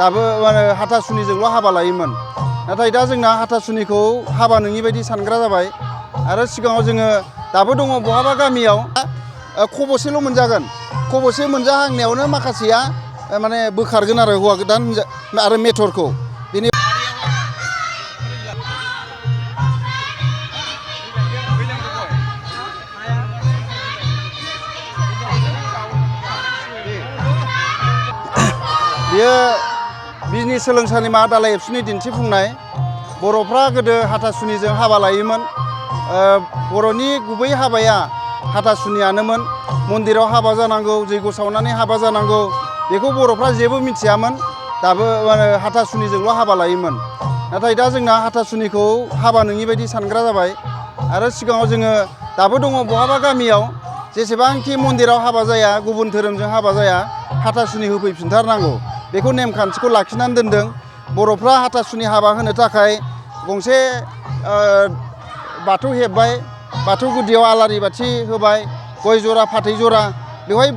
दाबो हाथासुनिजोंल' हाबा लायोमोन। नाथाय दा जोंना हाथासुनिखौ हाबा नङि बायदि सानग्रा जाबाय। आरो सिगाङाव जोङो दाबो दङ बहाबा गामियाव खबसेल' मोनजागोन, खबसे मोनजाहांनायावनो माखासेया माने बोखारगोन आरो हौवा गोदान आरो मेथरखौ। बेनि बेयो बिजनि सोलोंसालिमा दालाइ एबसुनि दिन्थिफुंनाय। बर'फ्रा गोदो हाथासुनिजों हाबा लायोमोन। बर'नि गुबै हाबाया हाथासुनियानोमोन। मन्दिराव हाबा जानांगौ, जैग' सावनानै हाबा जानांगौ, बेखौ बर'फ्रा जेबो मिथियामोन। दाबो हाथासुनिजोंल' हाबा लायोमोन। नाथाय दा जोंना हाथासुनिखौ हाबा नङि बायदि सानग्रा जाबाय। आरो सिगाङाव जोङो दाबो दङ बहाबा गामियाव जेसेबांखि मन्दिराव हाबा जाया, गुबुन धोरोमजों हाबा जाया, हाथासुनि होफैफिनथारनांगौ। बेखौ नेमखान्थिखौ लाखिनानै दोनदों। बर'फ्रा हाथासुनि हाबा होनो थाखाय गंसे बाथौ हेबबाय, बाथौ गुदियाव आलारि बाथि होबाय, गय जरा फाथै जरा। बेवहाय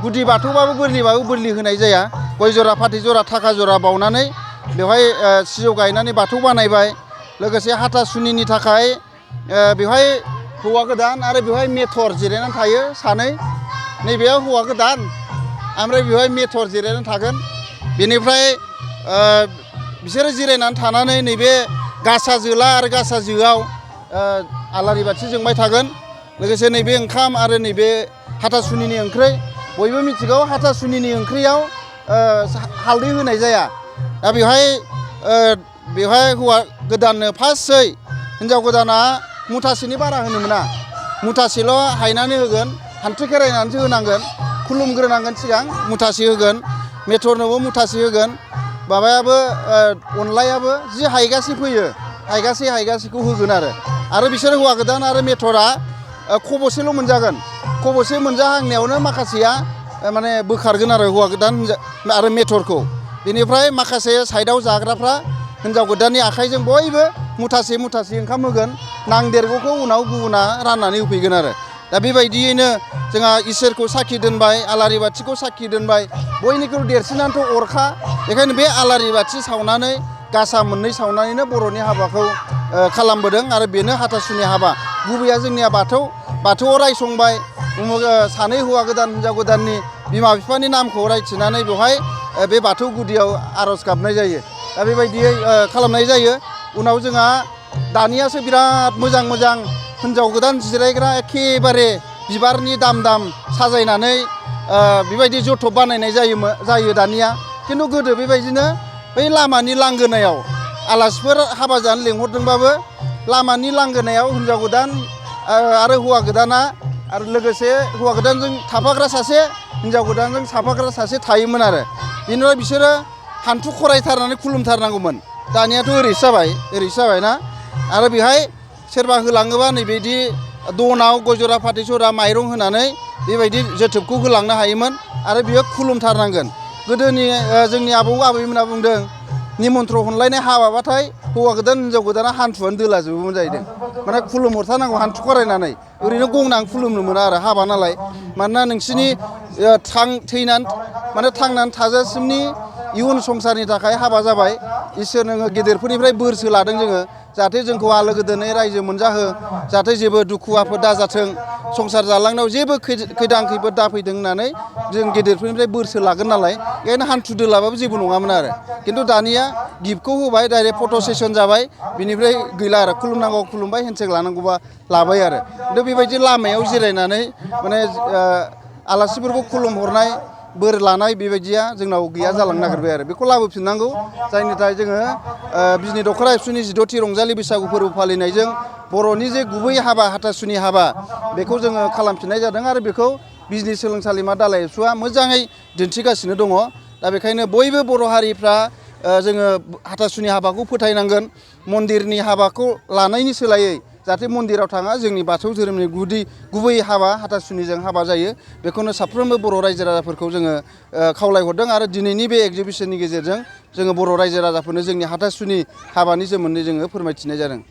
गुदि बाथौबाबो बोरलिबाबो बोरलि होनाय जाया। गय जरा फाथै जरा थाखा जरा बावनानै बेवहाय सिजौ गायनानै बाथौ बानायबाय। लोगोसे हाथासुनिनि थाखाय बेवहाय हौवा गोदान आरो बेवहाय मेथर जिरायनानै थायो सानै। नैबेयाव हौवा गोदान, ओमफ्राय बेवहाय मेथर जिरायनानै थागोन। बेनिफ्राय बिसोरो जिरायनानै थानानै नैबे गासा जोला आरो गासा जोआव आलारि बाथि जोंबाय थागोन। लोगोसे नैबे ओंखाम आरो नैबे हाथासुनिनि ओंख्रै। बयबो मिथिगौ हाथासुनिनि ओंख्रियाव हालदै होनाय जाया। दा बेवहाय हौवा गोदाननो फार्स्टयै हिन्जाव गोदाना मुथासेनि बारा होनो मोना। मुथासेल' हायनानै होगोन, हान्थु खेरायनानैसो होनांगोन, खुलुमग्रोनांगोन सिगां, मुथासे होगोन, मेथरनोबो मुथासे होगोन। माबायाबो अनलायाबो जि हायगासे फैयो, हायगासेखौ होगोन आरो बिसोर हौवा गोदान आरो मेथरा खबसेल' मोनजागोन। खबसे मोनजाहांनायावनो माखासेया माने बोखारगोन आरो हौवा गोदान आरो मेथरखौ। बेनिफ्राय माखासे साइडआव जाग्राफ्रा हिन्जाव गोदाननि आखाइजों बयबो मुथासे ओंखाम होगोन। नांदेरगौखौ उनाव गुबुना राननानै होफैगोन आरो। दा बेबायदियैनो जोंहा इसोरखौ साखि दोनबाय, आलारि बाथिखौ साखि दोनबाय। बयनिख्रुइ देरसिनानोथ' अरखा। बेखायनो बे आलारि बाथि सावनानै, गासा मोननै सावनानैनो बर'नि हाबाखौ खालामबोदों। आरो बेनो हाथासुनि हाबा। गुबैया जोंनिया बाथौआव रायसंबाय। सानै हौवा गोदान हिन्जाव गोदाननि बिमा बिफानि नामखौ रायथिनानै बेवहाय बे बाथौ गुदियाव आर'ज गाबनाय जायो। दा बेबायदियै खालामनाय जायो। उनाव जोंहा दानियासो बिराद मोजां हिन्जाव गोदान जिरायग्रा एखेबारे बिबारनि दाम साजायनानै बेबायदि जथब बानायनाय जायो दानिया। खिन्थु गोदो बेबायदिनो बै लामानि लांगोनायाव आलासिफोर हाबा जानो लेंहरदोंबाबो लामानि लांगोनायाव हिन्जाव गोदान आरो हौवा गोदाना आरो लोगोसे हौवा गोदानजों थाफाग्रा सासे, हिन्जाव गोदानजों थाफाग्रा सासे थायोमोन आरो। बेनिफ्राय बिसोरो हान्थु खरायथारनानै खुलुमथारनांगौमोन। दानियाथ' ओरैसो जाबाय ना। आरो बेहाय सोरबा होलाङोबा नैबेदि दनाव गय जरा फाथै जरा माइरं होनानै बेबायदि जोथोबखौ होलांनो हायोमोन। आरो बियो खुलुमथारनांगोन। गोदोनि जोंनि आबौ आबैमोनहा बुंदों, निमन्थ्र हरलायनाय हाबाबाथाय हौवा गोदान हिन्जाव गोदाना हान्थुआनो दोलाजोबोमोन जाहैदों। माने खुलुमहरथारनांगौ हान्थु खरायनानै। ओरैनो गंनानै खुलुमनो मोना आरो हाबा नालाय। मानोना नोंसिनि थांनानै थाजासिमनि इयुन संसारनि थाखाय हाबा जाबाय। इसोर नोङो गेदेरफोरनिफ्राय बोरसो लादों जोङो। जाहाथे जोंखौ आलो गोजोनै रायजो मोनजाहो, जाहाथे जेबो दुखु आफोद दाजाथों, संसार जालांनायाव जेबो खैदां खैफोद दाफैथों होननानै जों गेदेरफोरनिफ्राय बोरसो लागोन नालाय। बेखायनो हान्थु दोलाबाबो जेबो नङामोन आरो। खिन्थु दानिया गिफ्टखौ होबाय, डाइरेक्ट फट' सेसन जाबाय। बिनिफ्राय गैला आरो खुलुमनांगौ खुलुमबाय, हेन्डसेक लानांगौबा लाबाय आरो। खिन्थु बेबायदि लामायाव जिरायनानै माने आलासिफोरखौ खुलुमहरनाय, बोर लानाय बेबायदिया जोंनाव गैया जालांनो नागिरबाय आरो। बेखौ लाबोफिननांगौ। जायनि थाखाय जोङो बिजनि दख'रा एबसुनि 14थि रंजालि बैसागु फोरबो फालिनायजों बर'नि जे गुबै हाबा हाथासुनि हाबा, बेखौ जोङो खालामफिननाय जादों। आरो बेखौ बिजनि सोलोंसालिमा दालाइ एबसुआ मोजाङै दिन्थिगासिनो दङ। दा बेखायनो बयबो बर' हारिफ्रा जोङो हाथासुनि हाबाखौ फोथायनांगोन। मन्दिरनि हाबाखौ लानायनि सोलायै जाहाथे मन्दिराव थाङा, जोंनि बाथौ धोरोमनि गुबै हाबा हाथासुनिजों हाबा जायो। बेखौनो साफ्रोमबो बर' रायजो राजाफोरखौ जोङो खावलायहरदों। आरो दिनैनि बे एगजिबिसननि गेजेरजों जोङो बर' रायजो राजाफोरनो जोंनि हाथासुनि हाबानि सोमोन्दै जोङो फोरमायथिनाय जादों।